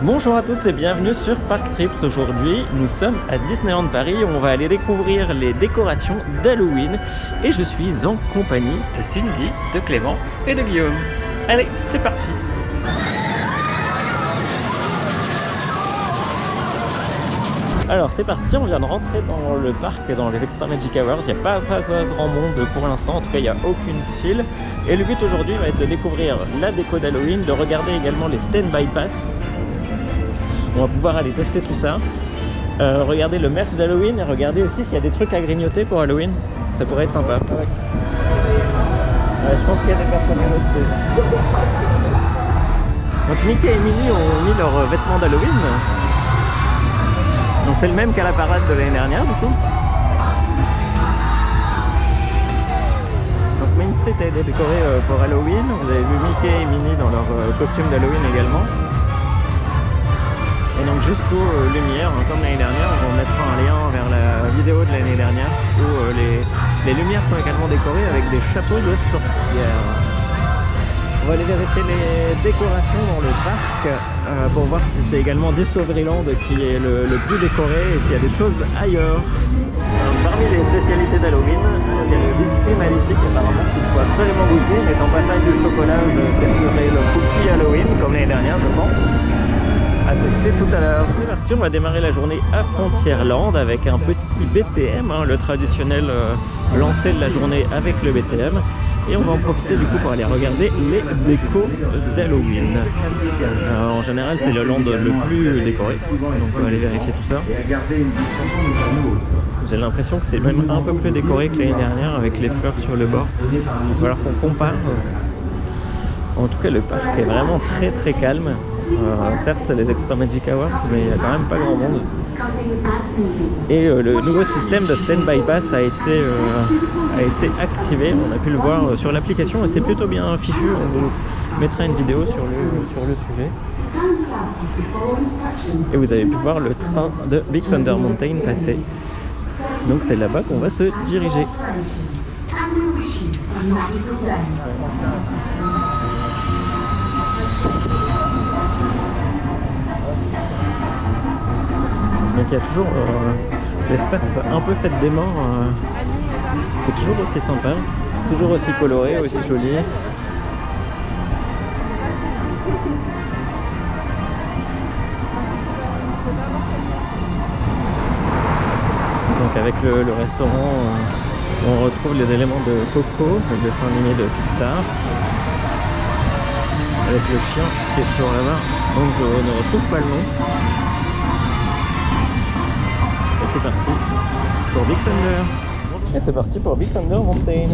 Bonjour à tous et bienvenue sur Park Trips. Aujourd'hui, nous sommes à Disneyland Paris. On va aller découvrir les décorations d'Halloween et je suis en compagnie de Cindy, de Clément et de Guillaume. Allez, c'est parti! Alors c'est parti, on vient de rentrer dans le parc, dans les Extra Magic Hours. Il n'y a pas grand monde pour l'instant, en tout cas il n'y a aucune file. Et le but aujourd'hui va être de découvrir la déco d'Halloween, de regarder également les Stand-by Pass. On va pouvoir aller tester tout ça, regarder le merch d'Halloween et regarder aussi s'il y a des trucs à grignoter pour Halloween. Ça pourrait être sympa. Ouais, je pense qu'il y a des personnes à l'autre chose. Donc Mickey et Minnie ont mis leurs vêtements d'Halloween. Donc c'est le même qu'à la parade de l'année dernière du coup. Donc Main Street a été décoré pour Halloween. Vous avez vu Mickey et Minnie dans leur costume d'Halloween également. Et donc jusqu'aux lumières, comme l'année dernière, on vous mettra un lien vers la vidéo de l'année dernière où les lumières sont également décorées avec des chapeaux de sorcières. On va aller vérifier les décorations dans le parc pour voir si c'est également Discoveryland qui est le plus décoré et s'il y a des choses ailleurs. Parmi les spécialités d'Halloween, il y a le biscuit maléfique apparemment qu'il faut absolument goûter, n'étant pas taille de chocolat, je testerai le cookie Halloween comme l'année dernière je pense. À tester tout à l'heure. C'est parti, on va démarrer la journée à Frontierland avec un petit BTM, le traditionnel lancer de la journée avec le BTM. Et on va en profiter du coup pour aller regarder les décos d'Halloween. En général c'est le land le plus décoré, donc on va aller vérifier tout ça. J'ai l'impression que c'est même un peu plus décoré que l'année dernière avec les fleurs sur le bord. Il va falloir qu'on compare. En tout cas le parc est vraiment très calme. Certes c'est les Extra Magic Hours mais il n'y a quand même pas grand monde. Et le nouveau système de Stand-by Pass a été activé, on a pu le voir sur l'application et c'est plutôt bien fichu. On vous mettra une vidéo sur le sujet. Et vous avez pu voir le train de Big Thunder Mountain passer. Donc c'est là-bas qu'on va se diriger. Donc il y a toujours l'espace un peu fête des morts, c'est toujours aussi sympa, toujours aussi coloré, aussi joli. Donc avec le restaurant, on retrouve les éléments de Coco, le dessin animé de Pixar. Avec le chien qui est toujours là-bas, donc je ne retrouve pas le nom. C'est parti pour Big Thunder. Et c'est parti pour Big Thunder Mountain.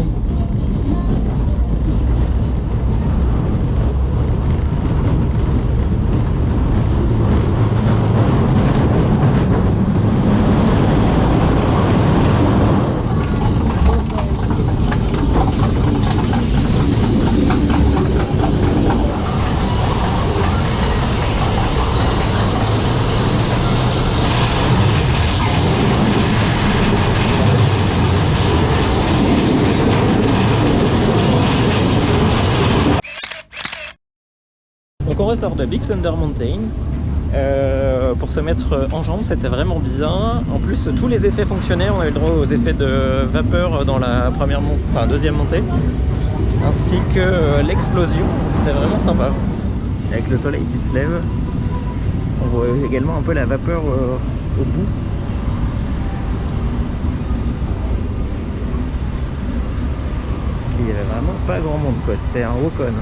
Donc on ressort de Big Thunder Mountain pour se mettre en jambes, c'était vraiment bien. En plus tous les effets fonctionnaient, on a eu le droit aux effets de vapeur dans la deuxième montée, ainsi que l'explosion, c'était vraiment sympa. Avec le soleil qui se lève, on voit également un peu la vapeur au bout. Il n'y avait vraiment pas grand monde quoi, c'était un haut con.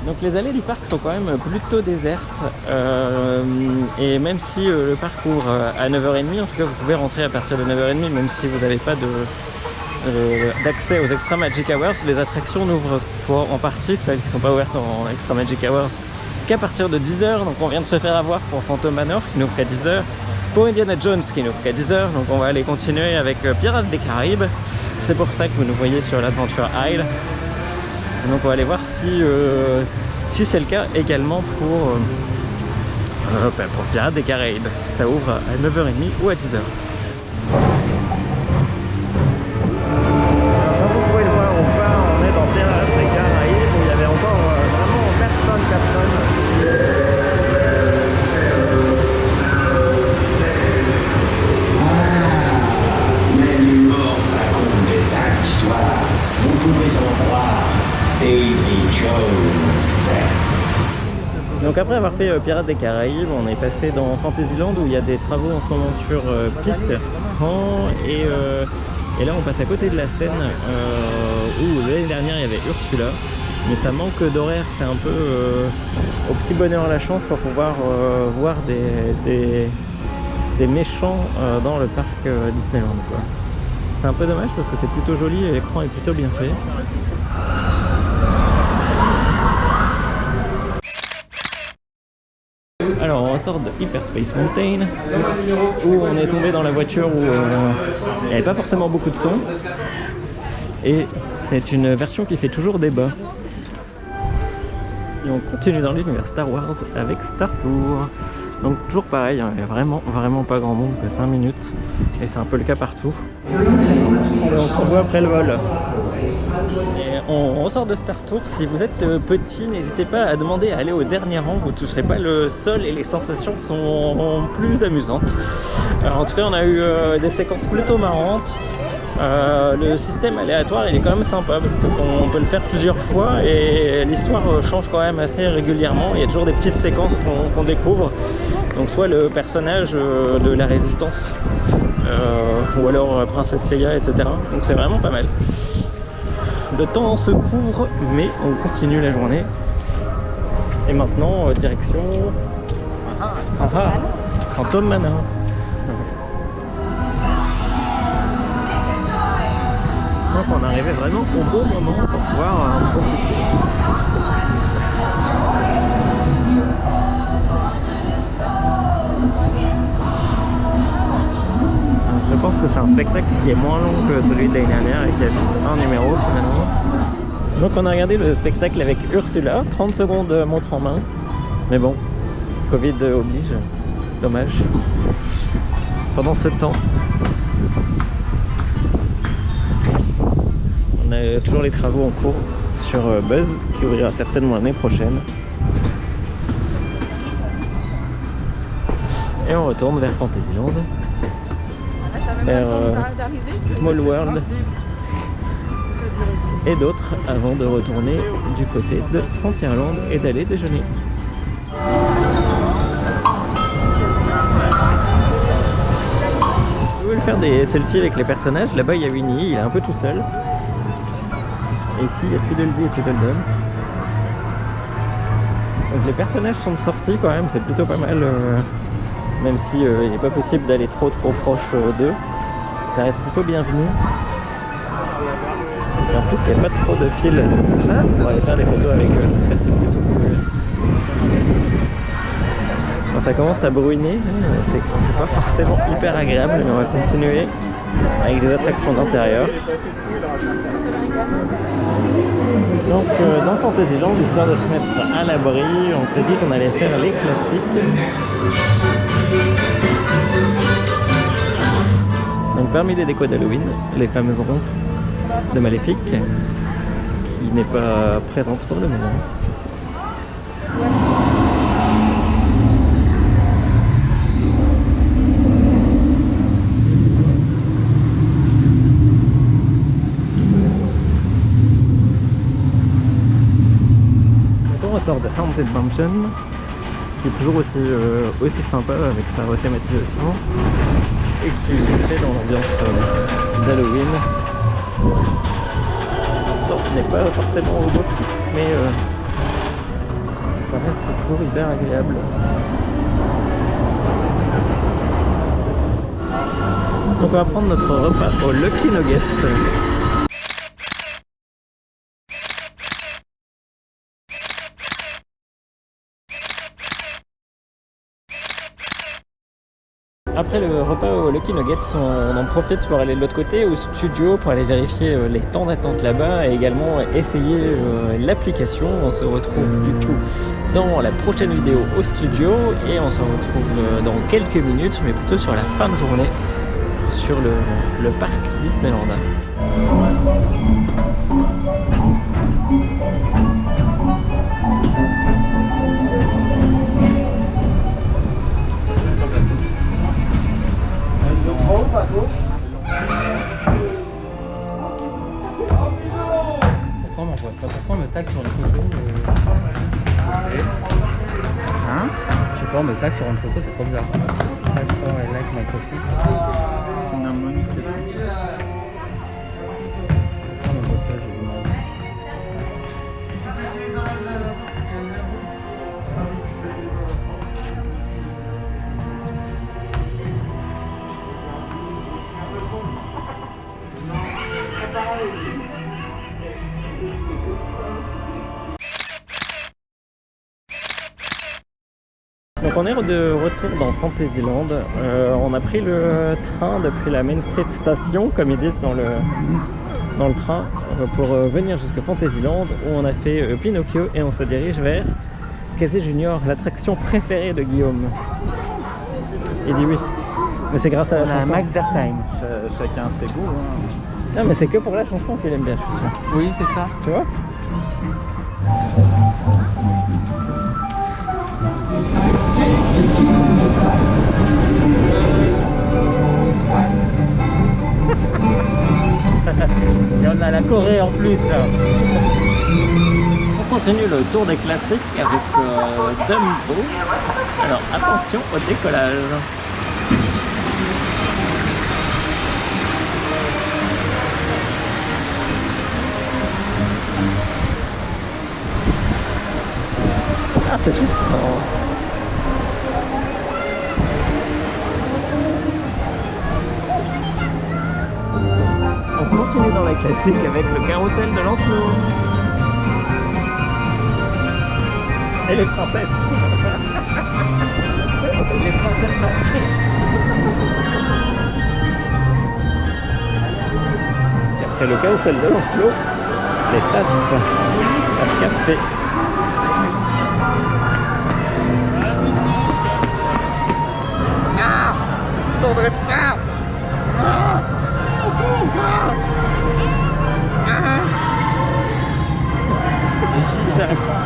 Donc les allées du parc sont quand même plutôt désertes et même si le parc ouvre à 9h30, en tout cas vous pouvez rentrer à partir de 9h30 même si vous n'avez pas d'accès aux Extra Magic Hours. Les attractions n'ouvrent en partie, celles qui ne sont pas ouvertes en Extra Magic Hours, qu'à partir de 10h. Donc on vient de se faire avoir pour Phantom Manor qui n'ouvre qu'à 10h, pour Indiana Jones qui n'ouvre qu'à 10h. Donc on va aller continuer avec Pirates des Caraïbes. C'est pour ça que vous nous voyez sur l'Adventure Isle. Donc on va aller voir si c'est le cas également pour Pirates des Caraïbes. Ça ouvre à 9h30 ou à 10h. Comme vous pouvez le voir au phare, on est dans Pirates des Caraïbes où il y avait encore vraiment personne. Donc après avoir fait Pirates des Caraïbes, on est passé dans Fantasyland où il y a des travaux en ce moment sur Peter Pan et là on passe à côté de la scène où l'année dernière il y avait Ursula, mais ça manque d'horaire, c'est un peu au petit bonheur la chance pour pouvoir voir des méchants dans le parc Disneyland, quoi. C'est un peu dommage parce que c'est plutôt joli et l'écran est plutôt bien fait. Alors on sort de Hyperspace Mountain où on est tombé dans la voiture où il n'y avait pas forcément beaucoup de son et c'est une version qui fait toujours débat. Et on continue dans l'univers Star Wars avec Star Tours. Donc toujours pareil, il n'y a vraiment pas grand monde que 5 minutes et c'est un peu le cas partout. Donc on voit après le vol. Et on ressort de Star Tours. Si vous êtes petit, n'hésitez pas à demander à aller au dernier rang, vous ne toucherez pas le sol et les sensations sont plus amusantes. Alors, en tout cas on a eu des séquences plutôt marrantes. Le système aléatoire il est quand même sympa parce qu'on peut le faire plusieurs fois et l'histoire change quand même assez régulièrement. Il y a toujours des petites séquences qu'on découvre, donc soit le personnage de la résistance ou alors Princesse Leia, etc. Donc c'est vraiment pas mal. Le temps se couvre mais on continue la journée et maintenant direction Phantom Manor. Donc on arrivait vraiment au bon moment pour pouvoir profiter. Je pense que c'est un spectacle qui est moins long que celui de l'année dernière et qui a un numéro finalement. Donc on a regardé le spectacle avec Ursula, 30 secondes montre en main. Mais bon, Covid oblige, dommage. Pendant ce temps, on a toujours les travaux en cours sur Buzz qui ouvrira certainement l'année prochaine. Et on retourne vers Fantasyland, vers Small World et d'autres avant de retourner du côté de Frontierland et d'aller déjeuner. Vous voulez faire des selfies avec les personnages, là-bas il y a Winnie, il est un peu tout seul. Et ici il y a Tweedledee et Tweedledum. Donc les personnages sont sortis quand même, c'est plutôt pas mal, même si il n'est pas possible d'aller trop proche d'eux. Ça reste plutôt bienvenu. Et en plus il n'y a pas trop de fil pour aller faire des photos avec eux, donc ça c'est plutôt cool. Quand ça commence à bruiner, c'est pas forcément hyper agréable, mais on va continuer avec des attractions d'intérieur. Donc dans Fantasyland, histoire de se mettre à l'abri, on s'est dit qu'on allait faire les classiques. Donc parmi les décos d'Halloween, les fameuses ronces de Maléfique, qui n'est pas présente pour le moment. On sort de Haunted Mansion, qui est toujours aussi sympa avec sa rethématisation et qui fait dans l'ambiance d'Halloween. Pourtant, ce n'est pas forcément au beau prix, mais ça reste toujours hyper agréable. Donc on va prendre notre repas au Lucky Nugget. Après le repas au Lucky Nuggets, on en profite pour aller de l'autre côté au studio pour aller vérifier les temps d'attente là-bas et également essayer l'application. On se retrouve du coup dans la prochaine vidéo au studio et on se retrouve dans quelques minutes, mais plutôt sur la fin de journée sur le parc Disneyland. Pourquoi on m'envoie ça? Pourquoi on me taxe sur sur une photo. Hein? Je sais pas, on met ça sur une photo, c'est trop bizarre. Ça, I like my coffee. On a un monique de plus. On voit ça, j'ai du mal. Donc on est de retour dans Fantasyland. On a pris le train depuis la Main Street Station, comme ils disent dans le train, pour venir jusqu'à Fantasyland, où on a fait Pinocchio et on se dirige vers Casey Junior, l'attraction préférée de Guillaume. Il dit oui. Mais c'est grâce à la chanson. Max d'Airtime. Chacun ses goûts. Hein. Non mais c'est que pour la chanson qu'il aime bien, je suis sûr. Oui, c'est ça. Tu vois? Et on a la Corée en plus. On continue le tour des classiques avec Dumbo. Alors attention au décollage. Ah c'est tout. On continue dans la classique avec le carrousel de Lancelot. Et les princesses. Les princesses masquées. Et après le carrousel de Lancelot, les tasses café.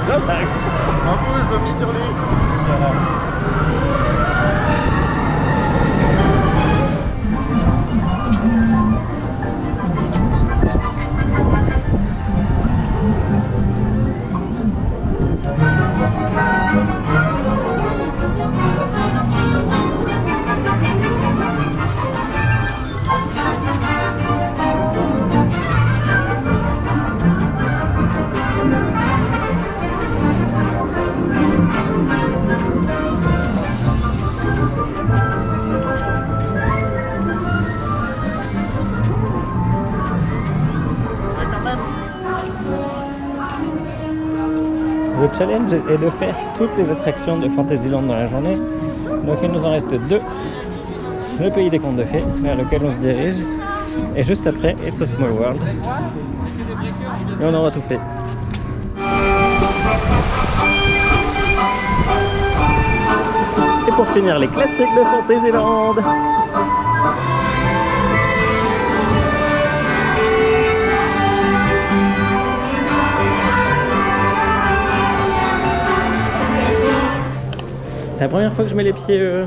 J'arrive. M'en fous, je vomis sur lui. Le challenge est de faire toutes les attractions de Fantasyland dans la journée. Donc il nous en reste deux. Le pays des contes de fées, vers lequel on se dirige. Et juste après, It's a Small World. Et on aura tout fait. Et pour finir, les classiques de Fantasyland. C'est la première fois que je mets les pieds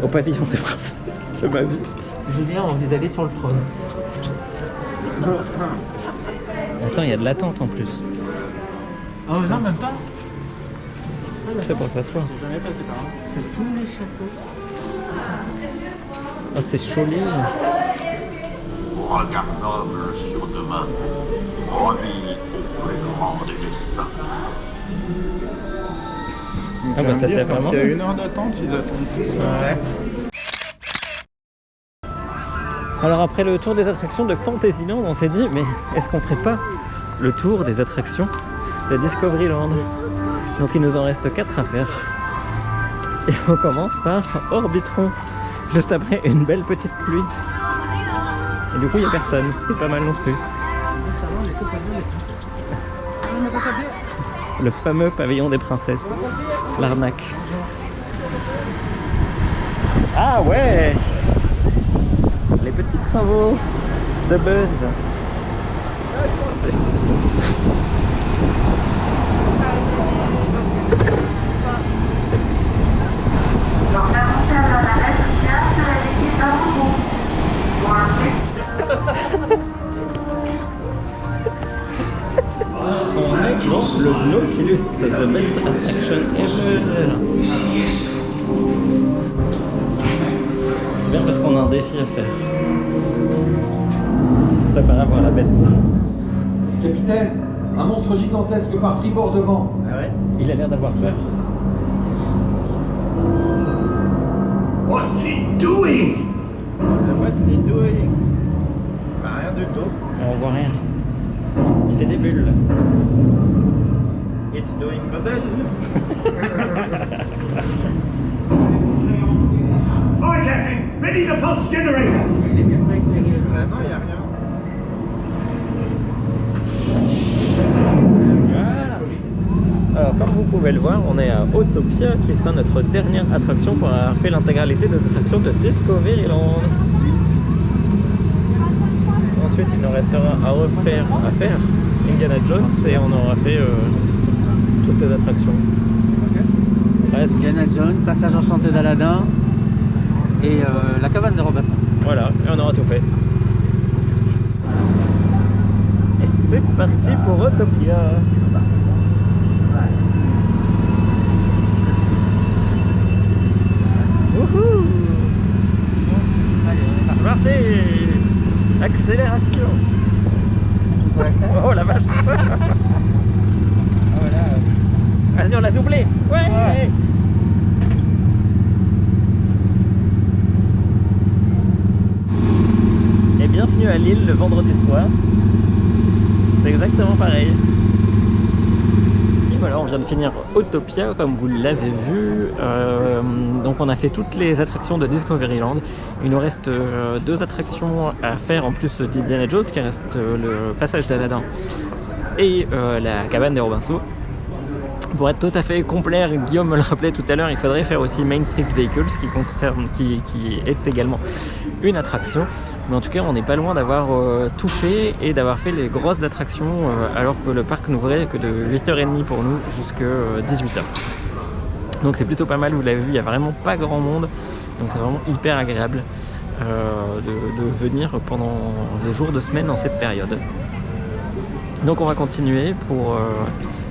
au pavillon des princesses de ma vie. Julien a envie d'aller sur le trône. Attends, il y a de l'attente en plus. Oh non, même pas. C'est pour s'asseoir. J'ai jamais passé par là. C'est tous les châteaux. Oh, c'est joli. Regard noble sur demain, remis au plus grand des destins. Ah bah, c'était quand vraiment il y a bien. 1 heure d'attente, ils attendent tous. Ouais. Alors après le tour des attractions de Fantasyland, on s'est dit, mais est-ce qu'on ferait pas le tour des attractions de Discoveryland? Donc il nous en reste 4 à faire. Et on commence par Orbitron, juste après une belle petite pluie. Et du coup il n'y a personne, c'est pas mal non plus. Le fameux pavillon des princesses, l'arnaque. Ah ouais, les petits travaux de Buzz. maintenant le Nautilus, the best attraction ever. C'est bien parce qu'on a un défi à faire. On se prépare à voir la bête. Capitaine, un monstre gigantesque par tribord devant. Ah ouais? Il a l'air d'avoir peur. What's he doing? What's he doing? Bah rien du tout. On voit rien. Il fait des bulles. It's doing bubble. Hi, Captain. Ready the pulse generator. Ah non, y a rien. Voilà. Alors, comme vous pouvez le voir, on est à Autopia qui sera notre dernière attraction pour avoir fait l'intégralité de l'attraction de Discoveryland. Ensuite, il nous restera à faire Indiana Jones et on aura fait toutes les attractions. Presque. Indiana Jones, Passage enchanté d'Aladin et la cabane de Robinson. Voilà, et on aura tout fait. Et c'est parti pour Autopia. Wouhou! C'est parti! Accélération! Oh la vache! Vas-y, on l'a doublé! Ouais! Et bienvenue à Lille le vendredi soir. C'est exactement pareil. Et voilà, on vient de finir Autopia, comme vous l'avez vu. Donc on a fait toutes les attractions de Discoveryland. Il nous reste 2 attractions à faire en plus d'Indiana Jones, qui reste le passage d'Aladin et la cabane des Robinson. Pour être tout à fait complet, Guillaume me le rappelait tout à l'heure, il faudrait faire aussi Main Street Vehicles qui est également une attraction. Mais en tout cas, on n'est pas loin d'avoir tout fait et d'avoir fait les grosses attractions alors que le parc n'ouvrait que de 8h30 pour nous jusqu'à 18h. Donc c'est plutôt pas mal, vous l'avez vu, il n'y a vraiment pas grand monde. Donc c'est vraiment hyper agréable de venir pendant les jours de semaine en cette période. Donc on va continuer pour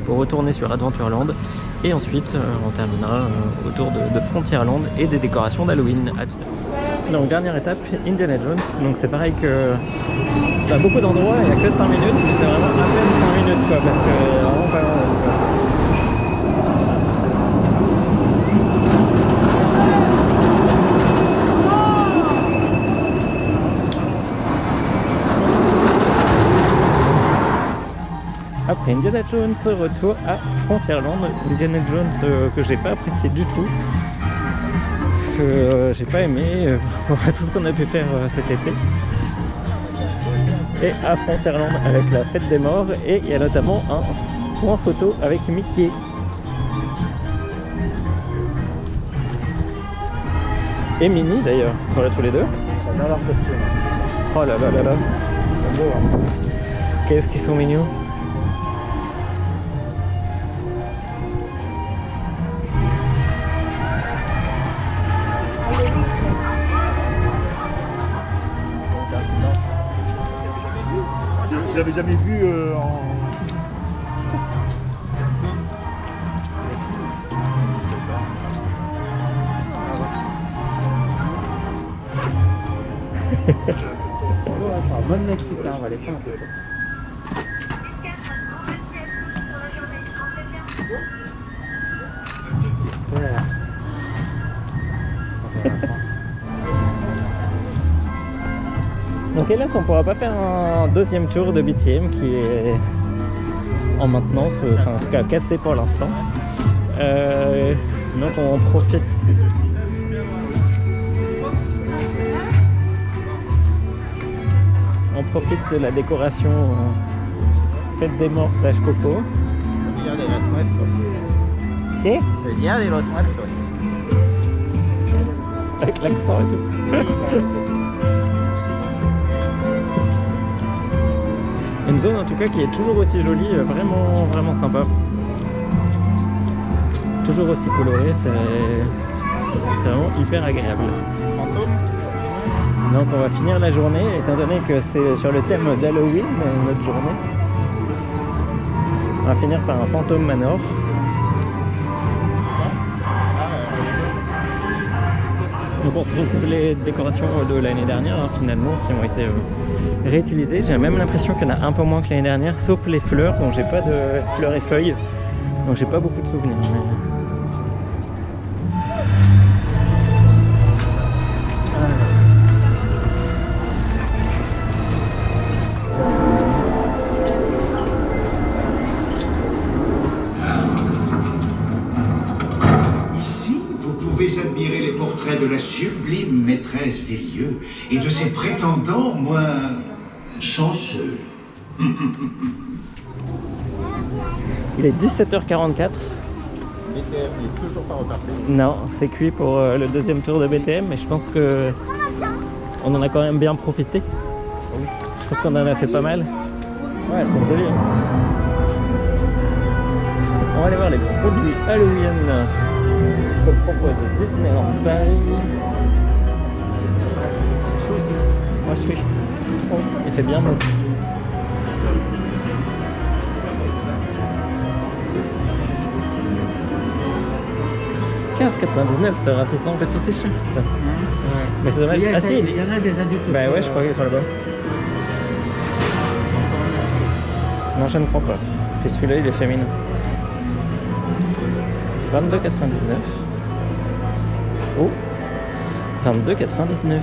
retourner sur Adventureland et ensuite on terminera autour de Frontierland et des décorations d'Halloween. À tout à l'heure. Donc dernière étape, Indiana Jones. Donc c'est pareil que dans beaucoup d'endroits il n'y a que 5 minutes, mais c'est vraiment à peine 5 minutes quoi, parce que vraiment pas long. Après Indiana Jones, retour à Frontierland. Indiana Jones que j'ai pas apprécié du tout, que j'ai pas aimé pour tout ce qu'on a pu faire cet été. Et à Frontierland avec la fête des morts, et il y a notamment un point photo avec Mickey. Et Minnie d'ailleurs, ils sont là tous les deux. J'adore leur costume. Oh là là là là. Ils sont beaux, hein. Qu'est-ce qu'ils sont mignons. Je l'avais jamais vu en... C'est un bon mexicain, on va aller prendre un photo. Voilà. Donc hélas on pourra pas faire un deuxième tour de BTM qui est en maintenance, enfin en tout cas cassé pour l'instant. Donc on en profite. On profite de la décoration fête des morts / coco. Día de los Muertos. ¿Qué? El Día de los Muertos. Avec l'accent et tout. Une zone en tout cas qui est toujours aussi jolie, vraiment vraiment sympa. Toujours aussi coloré, c'est vraiment hyper agréable. Fantôme. Donc on va finir la journée, étant donné que c'est sur le thème d'Halloween notre journée. On va finir par un Phantom Manor. Donc on retrouve les décorations de l'année dernière hein, finalement qui ont été réutilisées. J'ai même l'impression qu'il y en a un peu moins que l'année dernière, sauf les fleurs. Donc j'ai pas de fleurs et feuilles, donc j'ai pas beaucoup de souvenirs. Admirer les portraits de la sublime maîtresse des lieux et de ses prétendants moins chanceux. Il est 17h44. BTM n'est toujours pas reparti. Non, c'est cuit pour le deuxième tour de BTM, mais je pense que on en a quand même bien profité. Je pense qu'on en a fait pas mal. Ouais, elles sont jolies. Hein. On va aller voir les produits Halloween que propose Disneyland Paris. C'est chaud ici. Moi je suis. Oh, il fait bien beau. $15,99 ce ravissant petit t-shirt. Ouais. Mais c'est dommage. Il y a, Ah si, il y en a des adultes. bah ouais, je crois qu'il est sur le bas. Non, je ne crois pas. Et celui-là, il est féminin. 22,99. Oh, 22,99.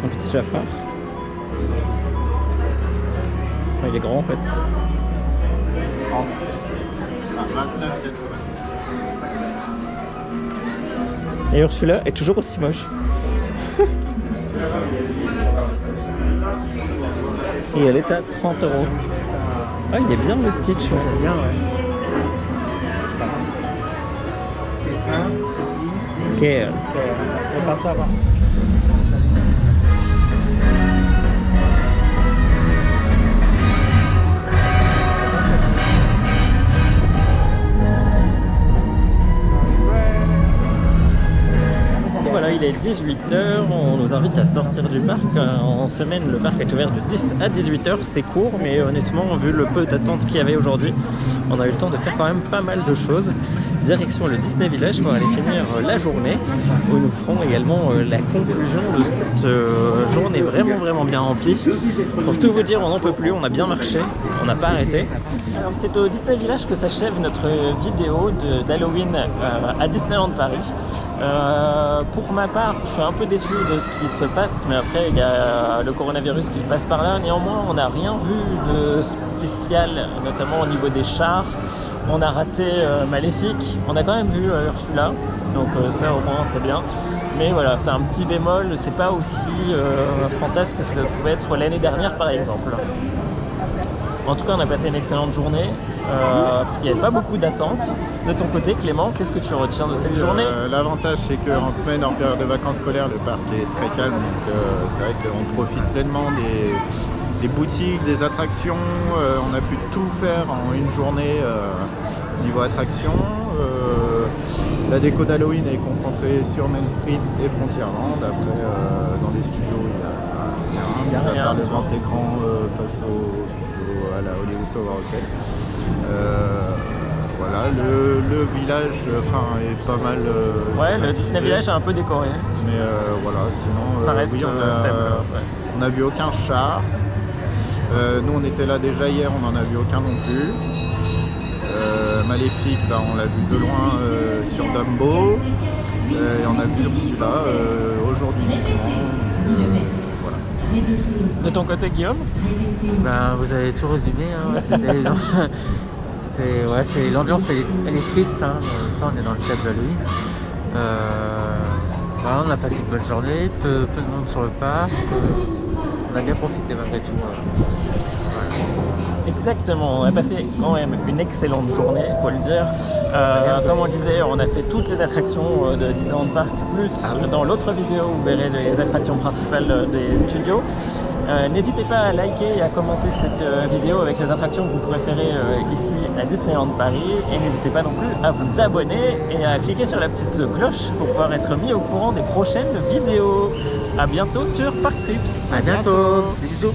Un petit Jafar. Il est grand en fait. 30. Ah, 29,80. Et Ursula est toujours aussi moche. Et elle est à 30 €. Ah, il est bien le Stitch. C'est bien, ouais. Scared. On part ça, va. Voilà, il est 18h, on nous invite à sortir du parc. En semaine, le parc est ouvert de 10 à 18h, c'est court, mais honnêtement, vu le peu d'attente qu'il y avait aujourd'hui, on a eu le temps de faire quand même pas mal de choses. Direction le Disney Village pour aller finir la journée, où nous ferons également la conclusion de cette journée vraiment bien remplie. Pour tout vous dire, on n'en peut plus, on a bien marché, on n'a pas arrêté. Alors c'est au Disney Village que s'achève notre vidéo d'Halloween à Disneyland Paris. Pour ma part, je suis un peu déçu de ce qui se passe, mais après il y a le coronavirus qui passe par là. Néanmoins, on n'a rien vu de spécial, notamment au niveau des chars. On a raté Maléfique, on a quand même vu Ursula, donc ça au moins c'est bien. Mais voilà, c'est un petit bémol, c'est pas aussi fantasque que ça pouvait être l'année dernière par exemple. En tout cas, on a passé une excellente journée, parce qu'il n'y avait pas beaucoup d'attentes. De ton côté, Clément, qu'est-ce que tu retiens de cette journée? L'avantage, c'est qu'en semaine, en période de vacances scolaires, le parc est très calme, donc c'est vrai qu'on profite pleinement des boutiques, des attractions. On a pu tout faire en une journée niveau attraction. La déco d'Halloween est concentrée sur Main Street et Frontierland. Après, dans les studios, il y a rien. Le grand écran face à la Hollywood Tower Hotel. Voilà, le village est pas mal. Ouais, le Disney Village est un peu décoré. Mais voilà, sinon, ça reste oui, on n'a vu aucun char. Nous on était là déjà hier, on n'en a vu aucun non plus. Maléfique, on l'a vu de loin sur Dumbo. Et on a vu Ursula aujourd'hui uniquement. Voilà. De ton côté, Guillaume? Ben, vous avez tout résumé. Hein. L'ambiance elle est triste. Hein. En même temps, on est dans le cadre de Halloween. Voilà, on a passé une bonne journée, peu de monde sur le parc. On a bien profité malgré tout. Exactement, on a passé quand même une excellente journée, il faut le dire. Comme on disait, on a fait toutes les attractions de Disneyland Park, plus dans l'autre vidéo, vous verrez les attractions principales des studios. N'hésitez pas à liker et à commenter cette vidéo avec les attractions que vous préférez ici à Disneyland Paris. Et n'hésitez pas non plus à vous abonner et à cliquer sur la petite cloche pour pouvoir être mis au courant des prochaines vidéos. A bientôt sur Parc Trips. À bientôt. Bisous.